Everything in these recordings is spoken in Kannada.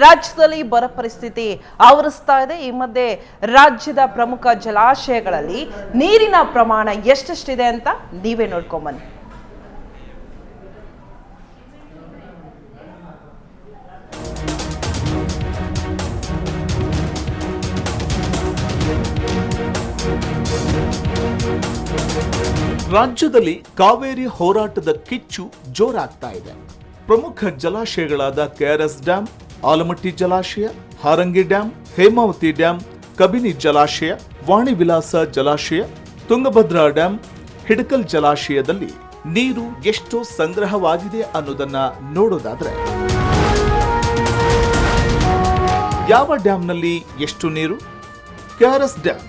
ರಾಜ್ಯದಲ್ಲಿ ಬರ ಪರಿಸ್ಥಿತಿ ಆವರಿಸ್ತಾ ಇದೆ. ಈ ಮಧ್ಯೆ ರಾಜ್ಯದ ಪ್ರಮುಖ ಜಲಾಶಯಗಳಲ್ಲಿ ನೀರಿನ ಪ್ರಮಾಣ ಎಷ್ಟೆಷ್ಟಿದೆ ಅಂತ ನೀವೇ ನೋಡ್ಕೊಂಬನ್ನಿ. ರಾಜ್ಯದಲ್ಲಿ ಕಾವೇರಿ ಹೋರಾಟದ ಕಿಚ್ಚು ಜೋರಾಗ್ತಾ ಇದೆ. ಪ್ರಮುಖ ಜಲಾಶಯಗಳಾದ ಕೆಆರ್ಎಸ್ ಡ್ಯಾಂ, ಆಲಮಟ್ಟಿ ಜಲಾಶಯ, ಹಾರಂಗಿ ಡ್ಯಾಂ, ಹೇಮಾವತಿ ಡ್ಯಾಂ, ಕಬಿನಿ ಜಲಾಶಯ, ವಾಣಿ ವಿಲಾಸ ಜಲಾಶಯ, ತುಂಗಭದ್ರಾ ಡ್ಯಾಂ, ಹಿಡಕಲ್ ಜಲಾಶಯದಲ್ಲಿ ನೀರು ಎಷ್ಟು ಸಂಗ್ರಹವಾಗಿದೆ ಅನ್ನೋದನ್ನ ನೋಡೋದಾದ್ರೆ, ಯಾವ ಡ್ಯಾಂನಲ್ಲಿ ಎಷ್ಟು ನೀರು? ಕೆಆರ್ಎಸ್ ಡ್ಯಾಂ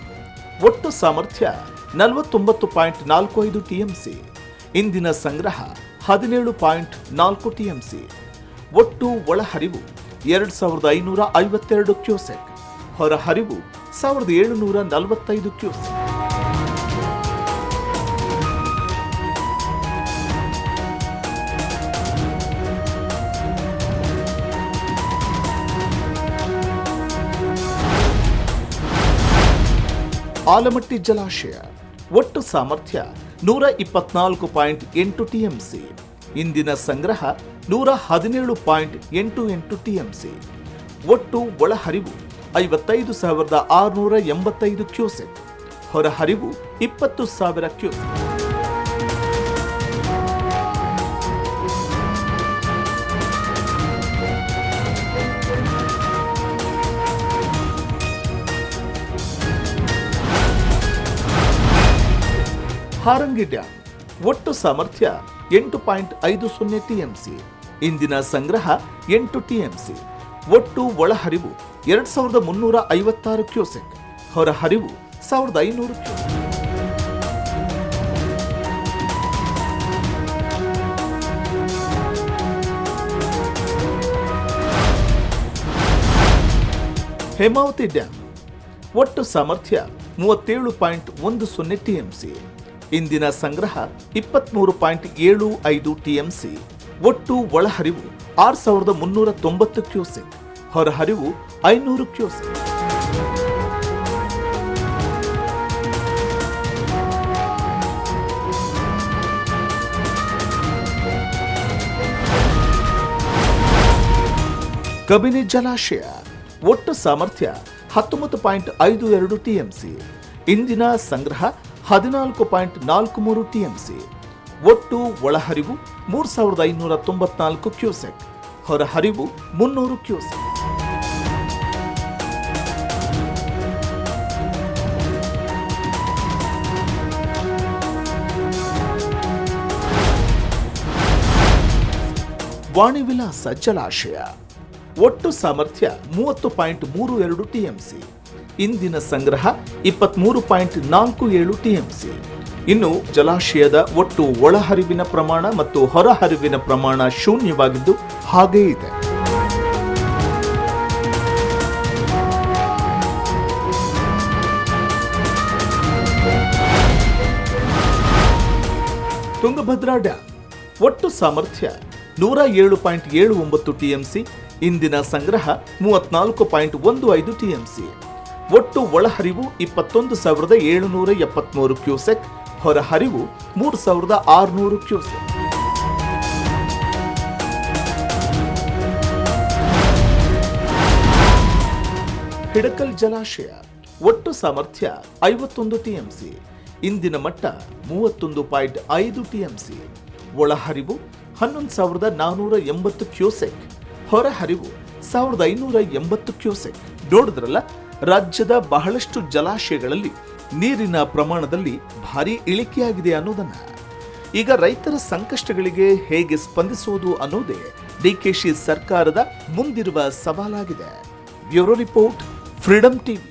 ಒಟ್ಟು ಸಾಮರ್ಥ್ಯ 49.45 ಟಿಎಂಸಿ, ಇಂದಿನ ಸಂಗ್ರಹ 17.4 ಟಿಎಂಸಿ, ಒಟ್ಟು ಒಳಹರಿವು 2552 ಕ್ಯೂಸೆಕ್, ಹೊರಹರಿವು 1745 ಕ್ಯೂಸೆಕ್. ಆಲಮಟ್ಟಿ ಜಲಾಶಯ ಒಟ್ಟು ಸಾಮರ್ಥ್ಯ 124.8 ಟಿಎಂಸಿ, ಇಂದಿನ ಸಂಗ್ರಹ 117.88 ಟಿಎಂಸಿ, ಒಟ್ಟು ಒಳಹರಿವು 55,685 ಕ್ಯೂಸೆಕ್, ಹೊರಹರಿವು 20,000 ಕ್ಯೂಸೆಕ್. ಹಾರಂಗಿ ಡ್ಯಾಂ ಒಟ್ಟು ಸಾಮರ್ಥ್ಯ 8.50 ಟಿಎಂಸಿ, ಇಂದಿನ ಸಂಗ್ರಹ 8 ಟಿಎಂಸಿ, ಒಟ್ಟು ಒಳಹರಿವು 2,356 ಕ್ಯೂಸೆಕ್, ಹೊರಹರಿವು 1,500 ಕ್ಯೂಸೆಕ್. ಹೇಮಾವತಿ ಡ್ಯಾಂ ಒಟ್ಟು ಸಾಮರ್ಥ್ಯ 37.10 ಟಿಎಂಸಿ, ಇಂದಿನ ಸಂಗ್ರಹ 23.75 ಟಿಎಂಸಿ, ಒಟ್ಟು ಒಳಹರಿವು 6,390 ಕ್ಯೂಸೆಕ್, ಹೊರಹರಿವು 500 ಕ್ಯೂಸೆಕ್. ಕಬಿನಿ ಜಲಾಶಯ ಒಟ್ಟು ಸಾಮರ್ಥ್ಯ 19.52 ಟಿಎಂಸಿ, ಇಂದಿನ ಸಂಗ್ರಹ 14.43 ಟಿಎಂಸಿ, ಒಟ್ಟು ಒಳಹರಿವು 3,594 ಕ್ಯೂಸೆಕ್, ಹೊರಹರಿವು 300 ಕ್ಯೂಸೆಕ್. ವಾಣಿ ವಿಲಾಸ ಜಲಾಶಯ ಒಟ್ಟು ಸಾಮರ್ಥ್ಯ 30.32 ಟಿಎಂಸಿ, ಇಂದಿನ ಸಂಗ್ರಹ 23.47 ಟಿಎಂಸಿ. ಇನ್ನು ಜಲಾಶಯದ ಒಟ್ಟು ಒಳಹರಿವಿನ ಪ್ರಮಾಣ ಮತ್ತು ಹೊರಹರಿವಿನ ಪ್ರಮಾಣ ಶೂನ್ಯವಾಗಿದ್ದು ಹಾಗೇ ಇದೆ. ತುಂಗಭದ್ರಾ ಡ್ಯಾಂ ಒಟ್ಟು ಸಾಮರ್ಥ್ಯ 107.79 ಟಿಎಂಸಿ, ಇಂದಿನ ಸಂಗ್ರಹ 34.15 ಟಿಎಂಸಿ, ಒಟ್ಟು ಒಳಹರಿವು 21,773 ಕ್ಯೂಸೆಕ್, ಹೊರಹರಿವು 3,600 ಕ್ಯೂಸೆಕ್. ಹಿಡಕಲ್ ಜಲಾಶಯ ಒಟ್ಟು ಸಾಮರ್ಥ್ಯ 51 ಟಿಎಂಸಿ, ಇಂದಿನ ಮಟ್ಟ 31.5 ಟಿಎಂಸಿ, ಒಳಹರಿವು 11,480 ಕ್ಯೂಸೆಕ್, ಹೊರಹರಿವು 1,580 ಕ್ಯೂಸೆಕ್. ನೋಡಿದ್ರಲ್ಲ, ರಾಜ್ಯದ ಬಹಳಷ್ಟು ಜಲಾಶಯಗಳಲ್ಲಿ ನೀರಿನ ಪ್ರಮಾಣದಲ್ಲಿ ಭಾರಿ ಇಳಿಕೆಯಾಗಿದೆ ಅನ್ನೋದನ್ನ. ಈಗ ರೈತರ ಸಂಕಷ್ಟಗಳಿಗೆ ಹೇಗೆ ಸ್ಪಂದಿಸುವುದು ಅನ್ನೋದೇ ಡಿಕೆಶಿ ಸರ್ಕಾರದ ಮುಂದಿರುವ ಸವಾಲಾಗಿದೆ. Bureau report, freedom TV.